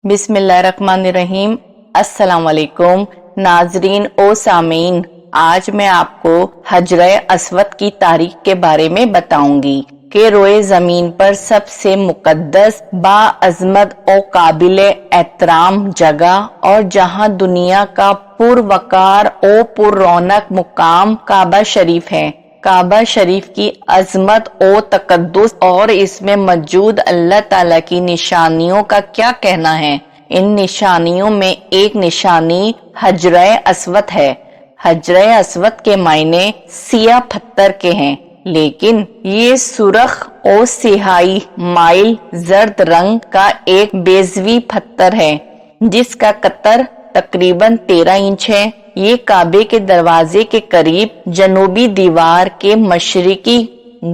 بسم اللہ الرحمن الرحیم۔ السلام علیکم ناظرین و سامعین، آج میں آپ کو حجرہ اسود کی تاریخ کے بارے میں بتاؤں گی کہ روئے زمین پر سب سے مقدس، باعظمت اور قابل احترام جگہ اور جہاں دنیا کا پروقار اور پر رونق مقام کعبہ شریف ہے۔ کعبہ شریف کی عظمت و تقدس اور اس میں موجود اللہ تعالیٰ کی نشانیوں کا کیا کہنا ہے؟ ان نشانیوں میں ایک نشانی حجرہ اسود ہے۔ حجرہ اسود کے معنی سیاہ پتھر کے ہیں، لیکن یہ سرخ اور سیاہی مائل زرد رنگ کا ایک بیضوی پتھر ہے جس کا قطر تقریباً 13 انچ ہے۔ یہ کعبے کے دروازے کے قریب جنوبی دیوار کے مشرقی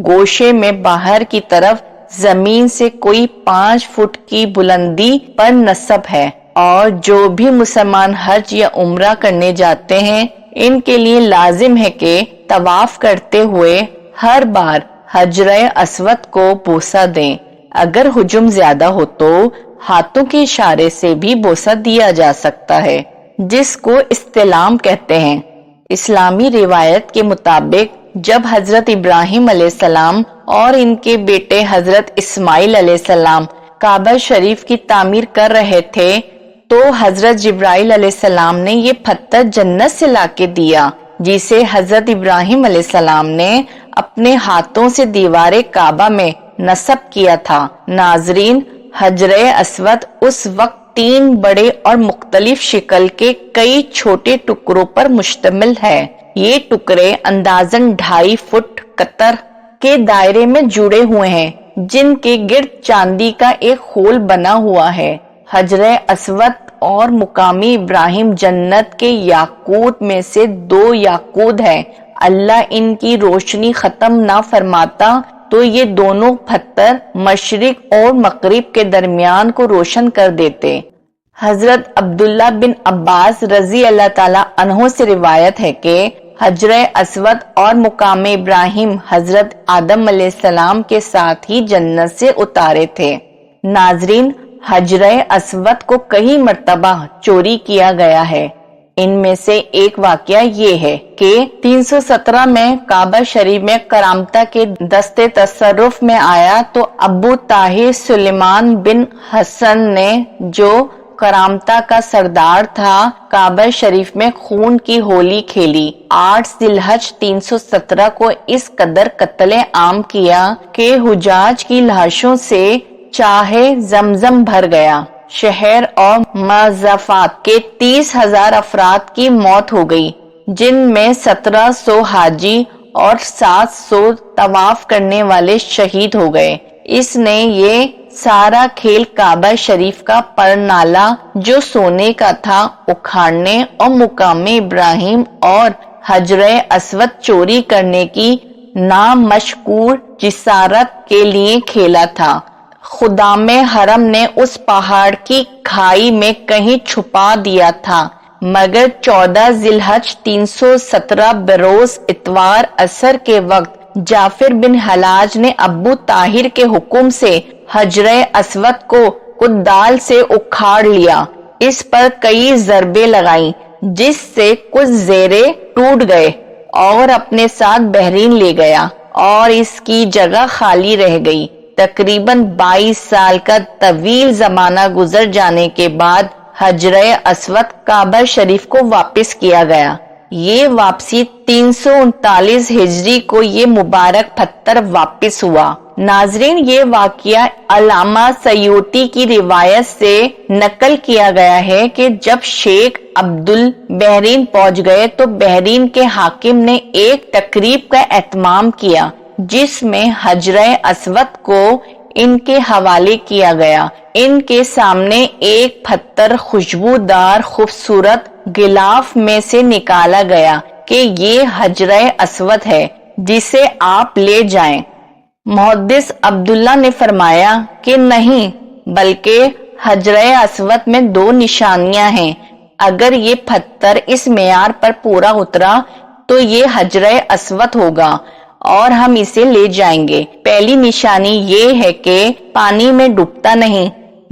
گوشے میں باہر کی طرف زمین سے کوئی 5 فٹ کی بلندی پر نصب ہے، اور جو بھی مسلمان حج یا عمرہ کرنے جاتے ہیں ان کے لیے لازم ہے کہ طواف کرتے ہوئے ہر بار حجرہ اسود کو بوسہ دیں۔ اگر حجم زیادہ ہو تو ہاتھوں کے اشارے سے بھی بوسہ دیا جا سکتا ہے، جس کو استلام کہتے ہیں۔ اسلامی روایت کے مطابق جب حضرت ابراہیم علیہ السلام اور ان کے بیٹے حضرت اسماعیل علیہ السلام کعبہ شریف کی تعمیر کر رہے تھے تو حضرت جبرائیل علیہ السلام نے یہ پتھر جنت سے لا کے دیا، جسے حضرت ابراہیم علیہ السلام نے اپنے ہاتھوں سے دیوار کعبہ میں نصب کیا تھا۔ ناظرین، حجرہ اسود اس وقت 3 بڑے اور مختلف شکل کے کئی چھوٹے ٹکڑوں پر مشتمل ہے۔ یہ ٹکڑے اندازاً 2.5 فٹ قطر کے دائرے میں جڑے ہوئے ہیں، جن کے گرد چاندی کا ایک خول بنا ہوا ہے۔ حجرہ اسود اور مقامی ابراہیم جنت کے یاقوت میں سے 2 یاقوت ہیں۔ اللہ ان کی روشنی ختم نہ فرماتا تو یہ دونوں پتھر مشرق اور مغرب کے درمیان کو روشن کر دیتے۔ حضرت عبداللہ بن عباس رضی اللہ تعالیٰ عنہ سے روایت ہے کہ حجرہ اسود اور مقام ابراہیم حضرت آدم علیہ السلام کے ساتھ ہی جنت سے اتارے تھے۔ ناظرین، حجرہ اسود کو کئی مرتبہ چوری کیا گیا ہے۔ ان میں سے ایک واقعہ یہ ہے کہ 317 میں کعبہ شریف میں کرامتہ کے دستے تصرف میں آیا تو ابو طاہر سلیمان بن حسن نے، جو کرامتہ کا سردار تھا، کعبہ شریف میں خون کی ہولی کھیلی۔ 8 ذی الحجہ 317 کو اس قدر قتل عام کیا کہ حجاج کی لاشوں سے چاہے زمزم بھر گیا۔ شہر اور مضافات کے 30,000 افراد کی موت ہو گئی، جن میں 1700 حاجی اور 700 طواف کرنے والے شہید ہو گئے۔ اس نے یہ سارا کھیل کعبہ شریف کا پرنالہ جو سونے کا تھا اکھاڑنے اور مقام ابراہیم اور حجرہ اسود چوری کرنے کی نامشکور جسارت کے لیے کھیلا تھا۔ خدام حرم نے اس پہاڑ کی کھائی میں کہیں چھپا دیا تھا، مگر 14 ذی الحجہ 317 بروز اتوار عصر کے وقت جعفر بن حلاج نے ابو طاہر کے حکم سے حجرہ اسود کو کدال سے اکھاڑ لیا۔ اس پر کئی ضربیں لگائیں، جس سے کچھ زیریں ٹوٹ گئے اور اپنے ساتھ بحرین لے گیا اور اس کی جگہ خالی رہ گئی۔ تقریباً 22 سال کا طویل زمانہ گزر جانے کے بعد حجرہ اسود کعبہ شریف کو واپس کیا گیا۔ یہ واپسی 339 ہجری کو یہ مبارک پتھر واپس ہوا۔ ناظرین، یہ واقعہ علامہ سیوطی کی روایت سے نقل کیا گیا ہے کہ جب شیخ عبدل بحرین پہنچ گئے تو بحرین کے حاکم نے ایک تقریب کا اہتمام کیا جس میں حجرہ اسود کو ان کے حوالے کیا گیا۔ ان کے سامنے ایک پتھر خوشبودار خوبصورت غلاف میں سے نکالا گیا کہ یہ حجرہ اسود ہے، جسے آپ لے جائیں۔ محدث عبداللہ نے فرمایا کہ نہیں، بلکہ حجرہ اسود میں 2 نشانیاں ہیں۔ اگر یہ پتھر اس معیار پر پورا اترا تو یہ حجرہ اسود ہوگا اور ہم اسے لے جائیں گے۔ پہلی نشانی یہ ہے کہ پانی میں ڈوبتا نہیں،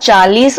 40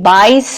22